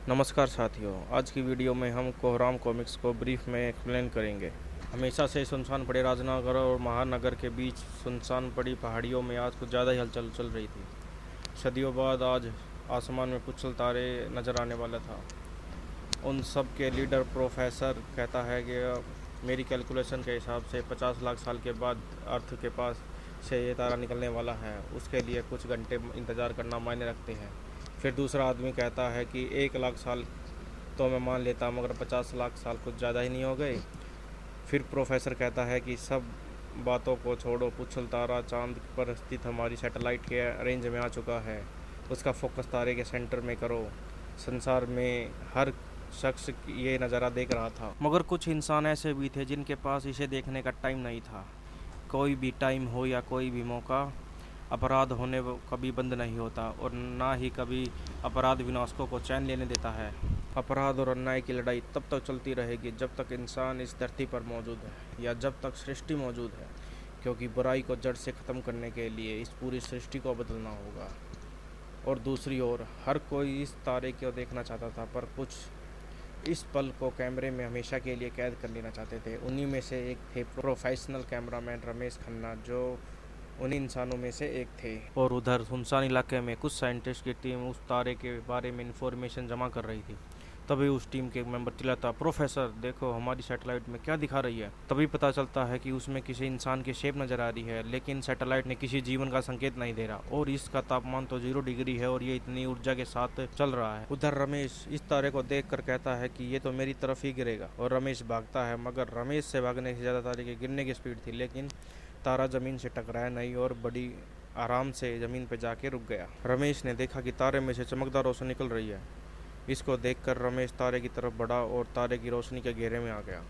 नमस्कार साथियों, आज की वीडियो में हम कोहराम कॉमिक्स को ब्रीफ में एक्सप्लेन करेंगे। हमेशा से सुनसान पड़े राजनगर और महानगर के बीच सुनसान पड़ी पहाड़ियों में आज कुछ ज़्यादा ही हलचल चल रही थी। सदियों बाद आज आसमान में कुछ तारे नज़र आने वाला था। उन सब के लीडर प्रोफेसर कहता है कि मेरी कैलकुलेशन के हिसाब से 50 लाख साल के बाद अर्थ के पास से ये तारा निकलने वाला है। उसके लिए कुछ घंटे इंतज़ार करना मायने रखते हैं। फिर दूसरा आदमी कहता है कि 1 लाख साल तो मैं मान लेता, मगर 50 लाख साल कुछ ज़्यादा ही नहीं हो गए। फिर प्रोफेसर कहता है कि सब बातों को छोड़ो, पुच्छल तारा चांद पर स्थित हमारी सैटेलाइट के रेंज में आ चुका है। उसका फोकस तारे के सेंटर में करो। संसार में हर शख्स ये नज़ारा देख रहा था, मगर कुछ इंसान ऐसे भी थे जिनके पास इसे देखने का टाइम नहीं था। कोई भी टाइम हो या कोई भी मौका, अपराध होने वो कभी बंद नहीं होता और ना ही कभी अपराध विनाशकों को चैन लेने देता है। अपराध और अन्याय की लड़ाई तब तक चलती रहेगी जब तक इंसान इस धरती पर मौजूद है या जब तक सृष्टि मौजूद है, क्योंकि बुराई को जड़ से ख़त्म करने के लिए इस पूरी सृष्टि को बदलना होगा। और दूसरी ओर हर कोई इस तारे को देखना चाहता था, पर कुछ इस पल को कैमरे में हमेशा के लिए कैद कर लेना चाहते थे। उन्हीं में से एक थे प्रोफेशनल कैमरामैन रमेश खन्ना, जो उन्हीं इंसानों में से एक थे। और उधर सुनसान इलाके में कुछ साइंटिस्ट की टीम उस तारे के बारे में इंफॉर्मेशन जमा कर रही थी। तभी उस टीम के मेंबर चिल्लाता, प्रोफेसर देखो हमारी सैटेलाइट में क्या दिखा रही है। तभी पता चलता है कि उसमें किसी इंसान की शेप नजर आ रही है, लेकिन सैटेलाइट ने किसी जीवन का संकेत नहीं दे रहा। और इसका तापमान तो 0 डिग्री है और ये इतनी ऊर्जा के साथ चल रहा है। उधर रमेश इस तारे को देख कर कहता है कि ये तो मेरी तरफ ही गिरेगा, और रमेश भागता है। मगर रमेश से भागने से ज़्यादा तारे के गिरने की स्पीड थी, लेकिन तारा ज़मीन से टकराया नहीं और बड़ी आराम से ज़मीन पर जाके रुक गया। रमेश ने देखा कि तारे में से चमकदार रोशनी निकल रही है। इसको देखकर रमेश तारे की तरफ बढ़ा और तारे की रोशनी के घेरे में आ गया।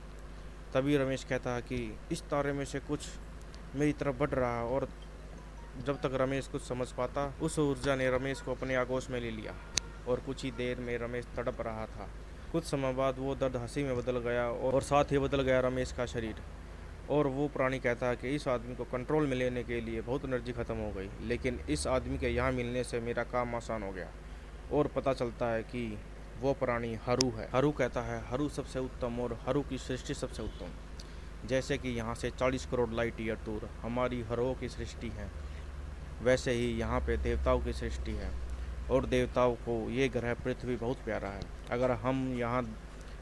तभी रमेश कहता है कि इस तारे में से कुछ मेरी तरफ बढ़ रहा है। और जब तक रमेश कुछ समझ पाता, उस ऊर्जा ने रमेश को अपने आगोश में ले लिया और कुछ ही देर में रमेश तड़प रहा था। कुछ समय बाद वो दर्द हंसी में बदल गया और साथ ही बदल गया रमेश का शरीर। और वो प्राणी कहता है कि इस आदमी को कंट्रोल में लेने के लिए बहुत एनर्जी ख़त्म हो गई, लेकिन इस आदमी के यहाँ मिलने से मेरा काम आसान हो गया। और पता चलता है कि वो प्राणी हरू है। हरू कहता है हरू सबसे उत्तम और हरू की सृष्टि सबसे उत्तम। जैसे कि यहाँ से 40 करोड़ लाइट ईयर दूर हमारी हरों की सृष्टि है, वैसे ही यहाँ पे देवताओं की सृष्टि है। और देवताओं को ये ग्रह पृथ्वी बहुत प्यारा है। अगर हम यहाँ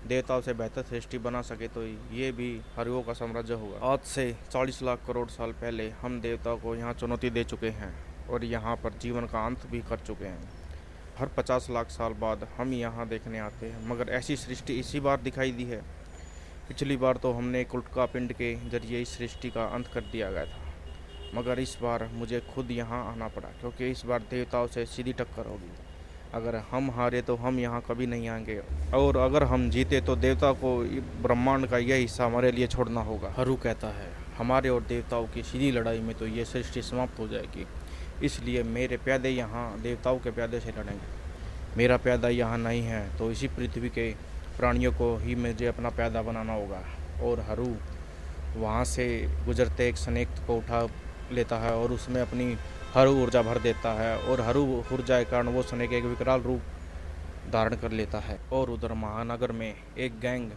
देवताओं से बेहतर सृष्टि बना सके तो ये भी हरुओं का साम्राज्य होगा। आज से 40 लाख करोड़ साल पहले हम देवताओं को यहाँ चुनौती दे चुके हैं और यहाँ पर जीवन का अंत भी कर चुके हैं। हर 50 लाख साल बाद हम यहाँ देखने आते हैं, मगर ऐसी सृष्टि इसी बार दिखाई दी है। पिछली बार तो हमने एक उल्का पिंड के जरिए इस सृष्टि का अंत कर दिया गया था, मगर इस बार मुझे खुद यहाँ आना पड़ा, क्योंकि इस बार देवताओं से सीधी टक्कर होगी। अगर हम हारे तो हम यहाँ कभी नहीं आएंगे, और अगर हम जीते तो देवता को ब्रह्मांड का यह हिस्सा हमारे लिए छोड़ना होगा। हरू कहता है हमारे और देवताओं की सीधी लड़ाई में तो ये सृष्टि समाप्त हो जाएगी, इसलिए मेरे प्यादे यहाँ देवताओं के प्यादे से लड़ेंगे। मेरा प्यादा यहाँ नहीं है तो इसी पृथ्वी के प्राणियों को ही मुझे अपना प्यादा बनाना होगा। और हरू वहाँ से गुजरते एक स्नेक को उठा लेता है और उसमें अपनी हरू ऊर्जा भर देता है, और हरू ऊर्जा के कारण वो स्नेक एक विकराल रूप धारण कर लेता है। और उधर महानगर में एक गैंग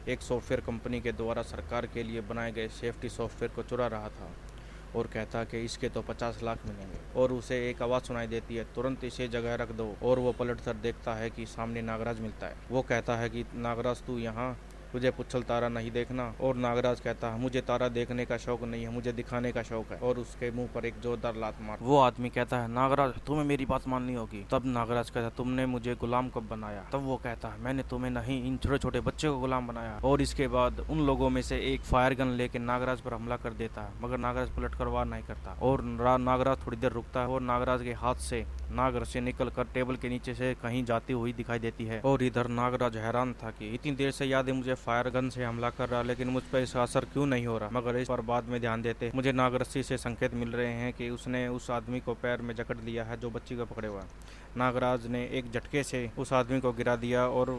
एक सॉफ्टवेयर कंपनी के द्वारा सरकार के लिए बनाए गए सेफ्टी सॉफ्टवेयर को चुरा रहा था और कहता है कि इसके तो 50 लाख मिलेंगे। और उसे एक आवाज़ सुनाई देती है, तुरंत इसे जगह रख दो। और वो पलट कर देखता है कि सामने नागराज मिलता है। वो कहता है कि नागराज तू यहाँ, तुझे पुच्छल तारा नहीं देखना। और नागराज कहता है मुझे तारा देखने का शौक नहीं है, मुझे दिखाने का शौक है। और उसके मुंह पर एक जोरदार लात मार। वो आदमी कहता है नागराज तुम्हें मेरी बात माननी होगी। तब नागराज कहता है तुमने मुझे गुलाम कब बनाया। तब वो कहता है मैंने तुम्हें नहीं, इन छोटे छोटे बच्चे को गुलाम बनाया। और इसके बाद उन लोगों में से एक फायर गन लेके नागराज पर हमला कर देता है, मगर नागराज पलट कर वार नहीं करता। और नागराज थोड़ी देर रुकता है और नागराज के हाथ से नाग रस्सी निकल कर टेबल के नीचे से कहीं जाती हुई दिखाई देती है। और इधर नागराज हैरान था कि इतनी देर से याद है मुझे फायर गन से हमला कर रहा, लेकिन मुझ पर इसका असर क्यों नहीं हो रहा। मगर इस पर बाद में ध्यान देते मुझे नाग रस्सी से संकेत मिल रहे हैं कि उसने उस आदमी को पैर में जकड़ लिया है जो बच्ची को पकड़े हुआ। नागराज ने एक झटके से उस आदमी को गिरा दिया और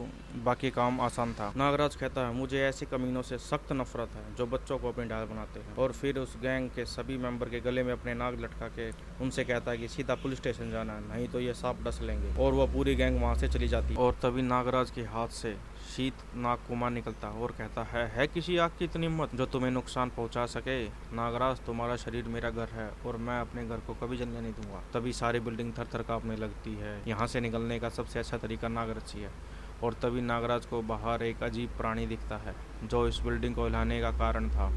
बाकी काम आसान था। नागराज कहता है मुझे ऐसे कमीनों से सख्त नफरत है जो बच्चों को अपनी ढाल बनाते हैं। और फिर उस गैंग के सभी मेंबर के गले में अपने नाग लटका के उनसे कहता है कि सीधा पुलिस स्टेशन जाना है, नहीं तो ये सांप डस लेंगे। और वह पूरी गैंग वहाँ से चली जाती है। और तभी नागराज के हाथ से शीत नाग कुमार निकलता है और कहता है किसी आग की इतनी हिम्मत जो तुम्हें नुकसान पहुंचा सके? नागराज, तुम्हारा शरीर मेरा घर है और मैं अपने घर को कभी जलने नहीं दूंगा। तभी सारी बिल्डिंग थर थर कांपने लगती है। यहाँ से निकलने का सबसे अच्छा तरीका नागरची है। और तभी नागराज को बाहर एक अजीब प्राणी दिखता है जो इस बिल्डिंग को हिलाने का कारण था।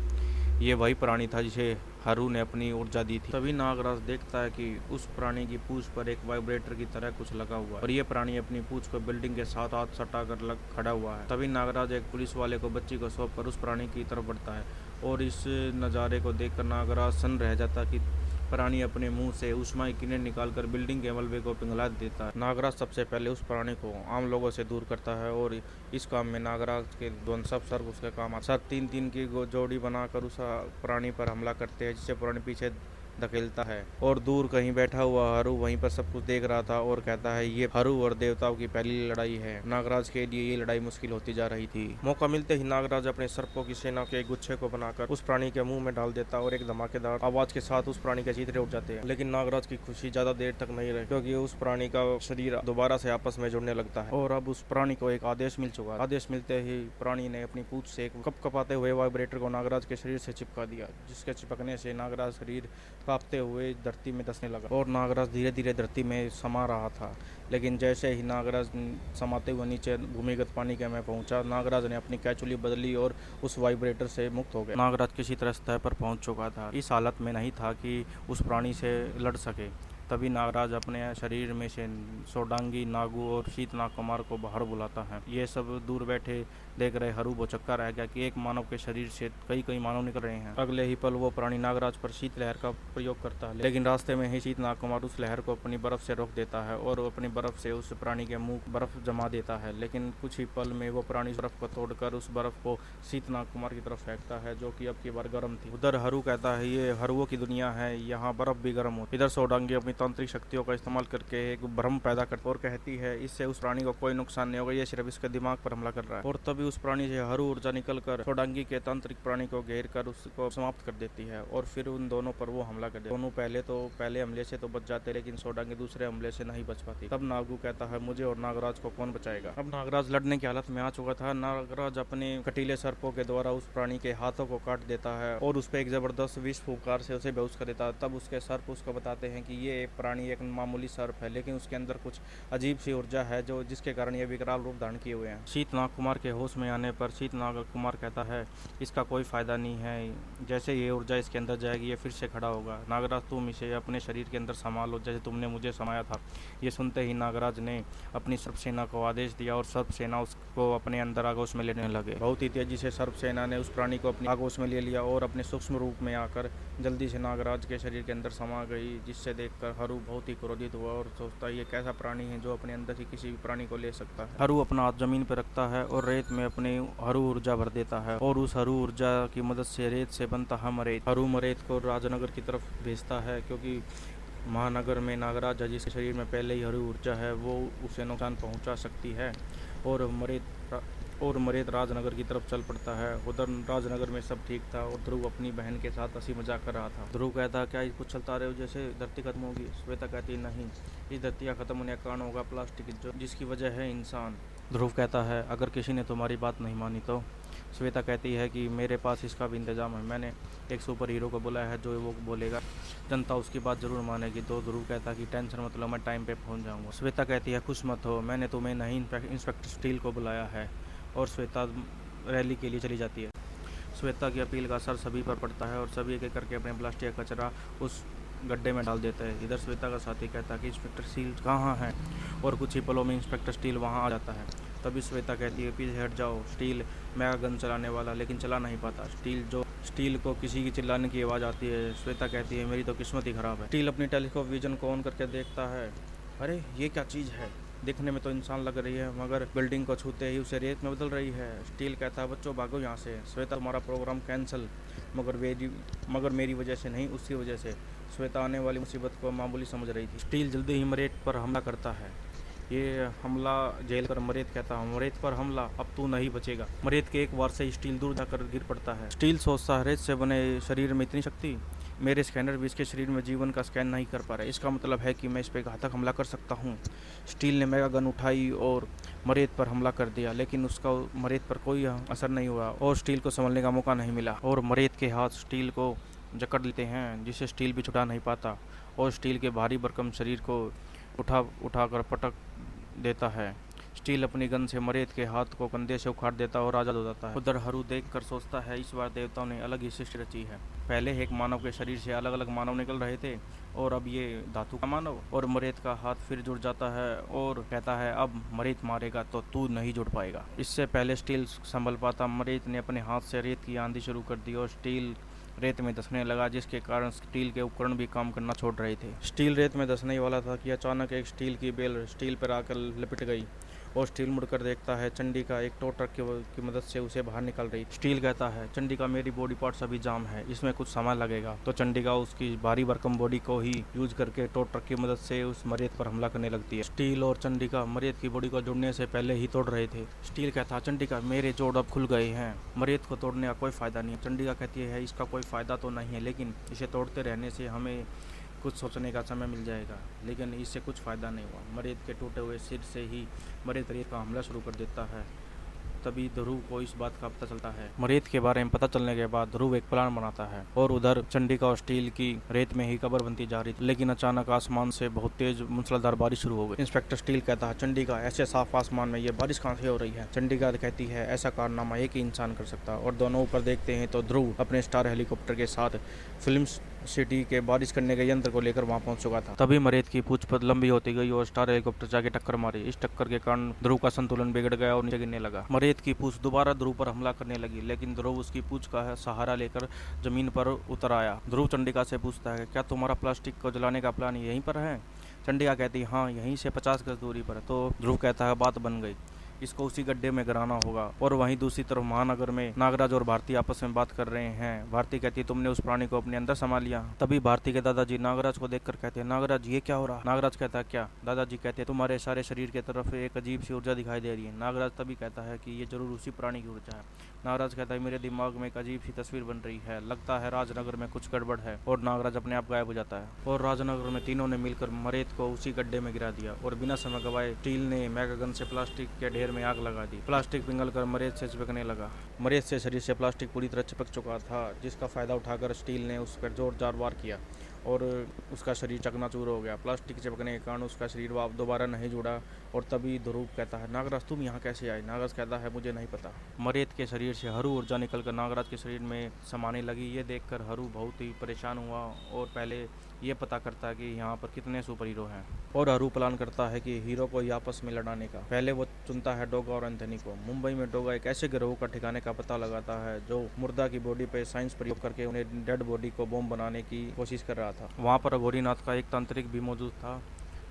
ये वही प्राणी था जिसे हरू ने अपनी ऊर्जा दी थी। तभी नागराज देखता है कि उस प्राणी की पूंछ पर एक वाइब्रेटर की तरह कुछ लगा हुआ है और ये प्राणी अपनी पूंछ को बिल्डिंग के साथ हाथ सटा कर खड़ा हुआ है। तभी नागराज एक पुलिस वाले को बच्ची को सौंप कर उस प्राणी की तरफ बढ़ता है और इस नज़ारे को देखकर नागराज सन्न रह जाता कि प्राणी अपने मुंह से ऊष्मा की किरणें निकालकर बिल्डिंग के मलबे को पिघला देता है। नागराज सबसे पहले उस प्राणी को आम लोगों से दूर करता है और इस काम में नागराज के दोनों सब सर्प उसके काम आता है। सब तीन तीन की जोड़ी बनाकर उस प्राणी पर हमला करते हैं जिससे प्राणी पीछे धकेलता है। और दूर कहीं बैठा हुआ हरू वहीं पर सब कुछ देख रहा था और कहता है ये हरू और देवताओं की पहली लड़ाई है। नागराज के लिए ये लड़ाई मुश्किल होती जा रही थी। मौका मिलते ही नागराज अपने सर्पों की सेना के गुच्छे को बनाकर उस प्राणी के मुंह में डाल देता और एक धमाकेदार आवाज के साथ उस प्राणी के चीथड़े उठ जाते हैं। लेकिन नागराज की खुशी ज्यादा देर तक नहीं रही क्योंकि उस प्राणी का शरीर दोबारा से आपस में जुड़ने लगता है और अब उस प्राणी को एक आदेश मिल चुका है। आदेश मिलते ही प्राणी ने अपनी पूंछ से एक कपकपाते हुए वाइब्रेटर को नागराज के शरीर से चिपका दिया, जिसके चिपकने से नागराज शरीर कांपते हुए धरती में धंसने लगा और नागराज धीरे धीरे धरती में समा रहा था। लेकिन जैसे ही नागराज समाते हुए नीचे भूमिगत पानी के में पहुंचा, नागराज ने अपनी कैचुली बदली और उस वाइब्रेटर से मुक्त हो गया। नागराज किसी तरह सतह पर पहुंच चुका था, इस हालत में नहीं था कि उस प्राणी से लड़ सके। तभी नागराज अपने शरीर में से सोडांगी, नागू और शीतनाग कुमार को बाहर बुलाता है। ये सब दूर बैठे देख रहे हरू बोचक्का रह गया कि एक मानव के शरीर से कई मानव निकल रहे हैं। अगले ही पल वो प्राणी नागराज पर शीत लहर का प्रयोग करता है, लेकिन रास्ते में ही शीतनाग कुमार उस लहर को अपनी बर्फ से रोक देता है और अपनी बर्फ से उस प्राणी के मुंह बर्फ जमा देता है। लेकिन कुछ ही पल में वो प्राणी बर्फ को तोड़कर उस बर्फ को शीतनाग कुमार की तरफ फेंकता है जो कि अब की बार गर्म थी। उधर हरू कहता है ये हरुओं की दुनिया है, यहाँ बर्फ भी गर्म होती। इधर सोडांगी अपनी तांत्रिक शक्तियों का इस्तेमाल करके एक भ्रम पैदा करती और कहती है इससे उस प्राणी को कोई नुकसान नहीं होगा, ये सिर्फ इसके दिमाग पर हमला कर रहा है। और तभी उस प्राणी से हरू ऊर्जा निकलकर सोडांगी के तांत्रिक प्राणी को घेर कर उसको समाप्त कर देती है और फिर उन दोनों पर वो हमला कर देती है। दोनों पहले हमले से तो बच जाते लेकिन सोडांगी दूसरे हमले से नहीं बच पाती। तब नागू कहता है मुझे और नागराज को कौन बचाएगा। अब नागराज लड़ने की हालत में आ चुका था। नागराज अपने कटीले सर्पों के द्वारा उस प्राणी के हाथों को काट देता है और उस पर एक जबरदस्त विष फूंकार से उसे बेहोश कर देता है। तब उसके सर्प उसको बताते हैं कि ये प्राणी एक मामूली सर्प है लेकिन उसके अंदर कुछ अजीब सी ऊर्जा है जो जिसके कारण ये विकराल रूप धारण किए हुए हैं। शीतनाग कुमार के होश में आने पर शीतनाग कुमार कहता है इसका कोई फायदा नहीं है, जैसे ये ऊर्जा इसके अंदर जाएगी ये फिर से खड़ा होगा। नागराज तुम इसे अपने शरीर के अंदर संभालो जैसे तुमने मुझे समाया था। ये सुनते ही नागराज ने अपनी सर्प सेना को आदेश दिया और सर्प सेना उसको अपने अंदर आगोश में लेने लगे। बहुत ही तेजी से सर्प सेना ने उस प्राणी को अपने आगोश में ले लिया और अपने सूक्ष्म रूप में आकर जल्दी से नागराज के शरीर के अंदर समा गई, जिससे देखकर हरू बहुत ही क्रोधित हुआ और सोचता है ये कैसा प्राणी है जो अपने अंदर ही किसी भी प्राणी को ले सकता है। हरू अपना हाथ जमीन पर रखता है और रेत में अपनी हरू ऊर्जा भर देता है और उस हरू ऊर्जा की मदद से रेत से बनता है मरेत। हरू मरेत को राजनगर की तरफ भेजता है क्योंकि महानगर में नागराज जिसके शरीर में पहले ही हरू ऊर्जा है वो उसे नुकसान पहुंचा सकती है और मरेत राजनगर की तरफ चल पड़ता है। उधर राजनगर में सब ठीक था और ध्रुव अपनी बहन के साथ हंसी मजाक कर रहा था। ध्रुव कहता क्या कुछ चलता रहे हो जैसे धरती खत्म होगी। श्वेता कहती नहीं, इस धरती का खत्म होने का कारण होगा प्लास्टिक जिसकी वजह है इंसान। ध्रुव कहता है अगर किसी ने तुम्हारी बात नहीं मानी तो। श्वेता कहती है कि मेरे पास इसका भी इंतजाम है, मैंने एक सुपर हीरो को बुलाया है जो वो बोलेगा जनता उसकी बात जरूर मानेगी। तो ध्रुव कहता कि टेंशन मत लो, मैं टाइम पे पहुंच जाऊंगा। श्वेता कहती है खुश मत हो, मैंने तुम्हें नहीं इंस्पेक्टर स्टील को बुलाया है। और श्वेता रैली के लिए चली जाती है। श्वेता की अपील का असर सभी पर पड़ता है और सभी एक एक करके अपने प्लास्टिक का कचरा उस गड्ढे में डाल देते हैं। इधर श्वेता का साथी कहता है कि इंस्पेक्टर स्टील कहाँ है और कुछ ही पलों में इंस्पेक्टर स्टील वहाँ आ जाता है। तभी श्वेता कहती है पीछे हट जाओ, स्टील मैं गन चलाने वाला लेकिन चला नहीं पाता। स्टील को किसी की चिल्लाने की आवाज़ आती है। श्वेता कहती है मेरी तो किस्मत ही खराब है। स्टील अपनी टेलीस्कोप विजन को ऑन करके देखता है, अरे ये क्या चीज़ है, देखने में तो इंसान लग रही है मगर बिल्डिंग को छूते ही उसे रेत में बदल रही है। स्टील कहता है बच्चों भागो यहाँ से। श्वेता तुम्हारा प्रोग्राम कैंसिल, मगर मेरी वजह से नहीं उसकी वजह से। श्वेता आने वाली मुसीबत को मामूली समझ रही थी। स्टील जल्दी ही मरेत पर हमला करता है। ये हमला झेल कर मरेत कहता है मरेत पर हमला, अब तू नहीं बचेगा। मरेत के एक वार से स्टील दूर जाकर गिर पड़ता है। स्टील सोचता है रेत से बने शरीर में इतनी शक्ति, मेरे स्कैनर भी इसके शरीर में जीवन का स्कैन नहीं कर पा रहे। इसका मतलब है कि मैं इस पर घातक हमला कर सकता हूँ। स्टील ने मेगा गन उठाई और मरेत पर हमला कर दिया, लेकिन उसका मरेत पर कोई असर नहीं हुआ और स्टील को संभलने का मौका नहीं मिला और मरेत के हाथ स्टील को जकड़ लेते हैं, जिसे स्टील भी छुड़ा नहीं पाता और स्टील के भारी भरकम शरीर को उठाकर पटक देता है। स्टील अपनी गन से मरेत के हाथ को कंधे से उखाड़ देता और आजाद हो जाता है। उधर हरू देखकर सोचता है, इस बार देवताओं ने अलग ही सृष्टि रची है। पहले एक मानव के शरीर से अलग अलग मानव निकल रहे थे और अब ये धातु का मानव। और मरेत का हाथ फिर जुड़ जाता है और कहता है, अब मरेत मारेगा तो तू नहीं जुड़ पाएगा। इससे पहले स्टील संभल पाता, मरेत ने अपने हाथ से रेत की आंधी शुरू कर दी और स्टील रेत में धंसने लगा, जिसके कारण स्टील के उपकरण भी काम करना छोड़ रहे थे। स्टील रेत में धंसने वाला था कि अचानक एक स्टील की बेल स्टील पर आकर लपट गई और स्टील मुड़कर देखता है चंडिका एक टो ट्रक की मदद से उसे बाहर निकाल रही। स्टील कहता है, चंडिका मेरी बॉडी पार्ट्स अभी जाम है, इसमें कुछ समय लगेगा। तो चंडिका उसकी भारी भरकम बॉडी को ही यूज करके टो ट्रक की मदद से उस मरेत पर हमला करने लगती है। स्टील और चंडिका मरेत की बॉडी को जुड़ने से पहले ही तोड़ रहे थे। स्टील कहता है, चंडिका मेरे जोड़ अब खुल गए हैं, मरेत को तोड़ने का कोई फायदा नहीं है। चंडिका कहती है, इसका कोई फायदा तो नहीं है, लेकिन इसे तोड़ते रहने से हमें कुछ सोचने का समय मिल जाएगा। लेकिन इससे कुछ फ़ायदा नहीं हुआ। मरेत के टूटे हुए सिर से ही मरेत रेत का हमला शुरू कर देता है। तभी ध्रुव को इस बात का पता चलता है। मरेत के बारे में पता चलने के बाद ध्रुव एक प्लान बनाता है और उधर चंडिका और स्टील की रेत में ही कब्र बनती जा रही थी। लेकिन अचानक आसमान से बहुत तेज मूसलाधार बारिश शुरू हो गई। इंस्पेक्टर स्टील कहता है, चंडिका ऐसे साफ आसमान में ये बारिश कहाँ से हो रही है? चंडिका कहती है, ऐसा कारनामा एक ही इंसान कर सकता है। और दोनों ऊपर देखते हैं तो ध्रुव अपने स्टार हेलीकॉप्टर के साथ फिल्म सिटी के बारिश करने के यंत्र को लेकर वहां पहुंच चुका था। तभी मरेत की पूंछ लंबी होती गई और स्टार हेलीकॉप्टर जाके टक्कर मारी। इस टक्कर के कारण ध्रुव का संतुलन बिगड़ गया और नीचे गिरने लगा। मरेत की पूंछ दोबारा ध्रुव पर हमला करने लगी, लेकिन ध्रुव उसकी पूंछ का सहारा लेकर जमीन पर उतर आया। ध्रुव चंडिका से पूछता है, क्या तुम्हारा प्लास्टिक को जलाने का प्लान यहीं पर है? चंडिका कहती है, हाँ, यहीं से 50 गज दूरी पर। तो ध्रुव कहता है, बात बन गई, इसको उसी गड्ढे में गिराना होगा। और वहीं दूसरी तरफ महानगर में नागराज और भारती आपस में बात कर रहे हैं। भारती कहती है, तुमने उस प्राणी को अपने अंदर समा लिया। तभी भारती के दादाजी नागराज को देखकर कहते हैं, नागराज ये क्या हो रहा? नागराज कहता है, क्या? दादाजी कहते हैं, तुम्हारे सारे शरीर की तरफ एक अजीब सी ऊर्जा दिखाई दे रही है। नागराज तभी कहता है कि ये जरूर उसी प्राणी की ऊर्जा है। नागराज कहता है, मेरे दिमाग में एक अजीब सी तस्वीर बन रही है, लगता है राजनगर में कुछ गड़बड़ है। और नागराज अपने आप गायब हो जाता है और राजनगर में तीनों ने मिलकर मरेत को उसी गड्ढे में गिरा दिया और बिना समय गवाए स्टील ने मेगागन से प्लास्टिक के ढेर में आग लगा दी। प्लास्टिक पिघल कर मरेत से चिपकने लगा। मरेत से शरीर से प्लास्टिक पूरी तरह चिपक चुका था, जिसका फायदा उठाकर स्टील ने उस पर जोरदार वार किया और उसका शरीर चकनाचूर हो गया। प्लास्टिक चिपकने के कारण उसका शरीर दोबारा नहीं जुड़ा। और तभी ध्रुव कहता है, नागराज तुम यहाँ कैसे आए? नागराज कहता है, मुझे नहीं पता। मरेत के शरीर से हरू ऊर्जा निकलकर नागराज के शरीर में समाने लगी। ये देखकर हरू बहुत ही परेशान हुआ और पहले ये पता करता है कि यहाँ पर कितने सुपर हीरो हैं। और हरू प्लान करता है कि हीरो को आपस में लड़ाने का। पहले वो चुनता है डोगा और एंथनी को। मुंबई में डोगा एक ऐसे गिरोह का ठिकाने का पता लगाता है जो मुर्दा की बॉडी पे साइंस प्रयोग करके उन्हें डेड बॉडी को बॉम्ब बनाने की कोशिश कर रहा था। वहाँ पर अघोरीनाथ का एक तांत्रिक भी मौजूद था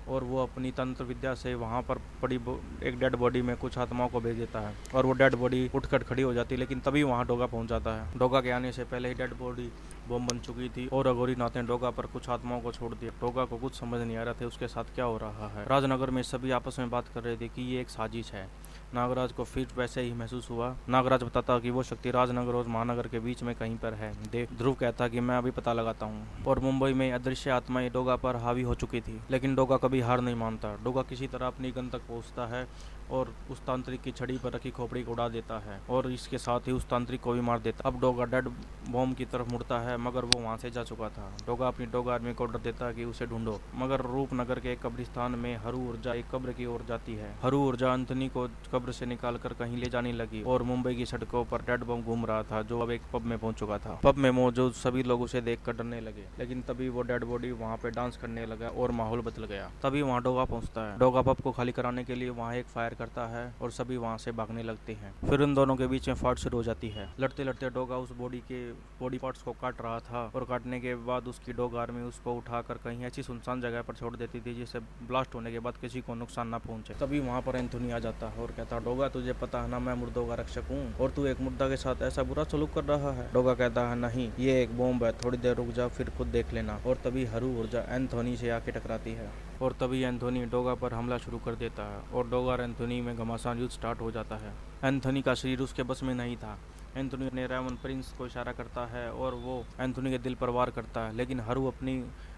और वो अपनी तंत्र विद्या से वहाँ पर पड़ी एक डेड बॉडी में कुछ आत्माओं को भेज देता है और वो डेड बॉडी उठकर खड़ी हो जाती है। लेकिन तभी वहाँ डोगा पहुँच जाता है। डोगा के आने से पहले ही डेड बॉडी बम बन चुकी थी और अघोरीनाथ ने डोगा पर कुछ आत्माओं को छोड़ दिया। डोगा को कुछ समझ नहीं आ रहा था उसके साथ क्या हो रहा है। राजनगर में सभी आपस में बात कर रहे थे कि ये एक साजिश है। नागराज को फिर वैसे ही महसूस हुआ। नागराज बताता कि वो शक्ति राजनगर और महानगर के बीच में कहीं पर है। ध्रुव कहता कि मैं अभी पता लगाता हूँ। और मुंबई में अदृश्य आत्माएं डोगा पर हावी हो चुकी थी, लेकिन डोगा कभी हार नहीं मानता। डोगा किसी तरह अपनी गन तक पहुँचता है और उस तांत्रिक की छड़ी पर रखी खोपड़ी को उड़ा देता है और इसके साथ ही उस तांत्रिक को भी मार देता। अब डोगा डेड बॉम्ब की तरफ मुड़ता है, मगर वो वहाँ से जा चुका था। डोगा अपनी डोगा आर्मी को ऑर्डर देता है कि उसे ढूंढो, मगर रूपनगर के एक कब्रिस्तान में हरू ऊर्जा एक कब्र की ओर जाती है। हरू ऊर्जा एंथनी को कब्र से निकालकर कहीं ले जाने लगी और मुंबई की सड़कों पर डेड बॉम्ब घूम रहा था, जो अब एक पब में पहुंच चुका था। पब में मौजूद सभी लोग उसे देखकर डरने लगे, लेकिन तभी वो डेड बॉडी वहाँ पे डांस करने लगा और माहौल बदल गया। तभी वहाँ डोगा पहुँचता है। डोगा पब को खाली कराने के लिए वहाँ एक फायर करता है और सभी वहाँ से भागने लगते हैं। फिर उन दोनों के बीच में फाइट शुरू हो जाती है। लड़ते लड़ते डोगा उस बॉडी पार्ट्स को काट रहा था और काटने के बाद उसकी डॉग आर्मी उसको उठाकर कहीं ऐसी सुनसान जगह पर छोड़ देती थी जिससे ब्लास्ट होने के बाद किसी को नुकसान ना पहुंचे। तभी वहाँ पर एंथोनी आ जाता है और कहता, डोगा तुझे पता है ना मैं मुर्दों का रक्षक हूँ और तू एक मुर्दा के साथ ऐसा बुरा सलूक कर रहा है। डोगा कहता है, नहीं, ये एक बॉम्ब है, थोड़ी देर रुक जा फिर खुद देख लेना। और तभी हरू ऊर्जा एंथोनी से आके टकराती है और तभी एंथोनी डोगा पर हमला शुरू कर देता है और डोगा और एंथोनी में घमासान युद्ध स्टार्ट हो जाता है। एंथोनी का शरीर उसके बस में नहीं था। एंथोनी ने रेमन प्रिंस को इशारा करता है और वो एंथोनी के दिल पर वार करता है, लेकिन हरू अपनी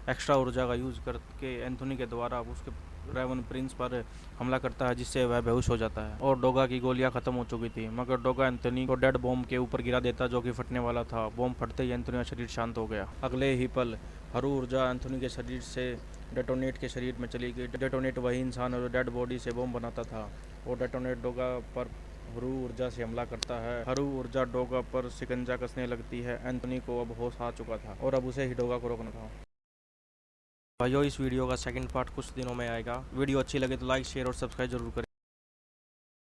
एक्स्ट्रा ऊर्जा का यूज करके एंथोनी के द्वारा उसके रेवन प्रिंस पर हमला करता है, जिससे वह बेहोश हो जाता है और डोगा की गोलियां खत्म हो चुकी थी। मगर डोगा एंथोनी को डेड बॉम्ब के ऊपर गिरा देता, जो कि फटने वाला था। बॉम्ब फटते ही एंथोनी का शरीर शांत हो गया। अगले ही पल हरू ऊर्जा एंथोनी के शरीर से डेटोनेट के शरीर में चली गई। डेटोनेट वही इंसान और डेड बॉडी से बॉम्ब बनाता था और डेटोनेट डोगा पर हरू ऊर्जा से हमला करता है। हरू ऊर्जा डोगा पर शिकंजा कसने लगती है। एंथोनी को अब होश आ चुका था और अब उसे ही डोगा को रोकना था। भाइयों, इस वीडियो का सेकंड पार्ट कुछ दिनों में आएगा। वीडियो अच्छी लगे तो लाइक, शेयर और सब्सक्राइब जरूर करें।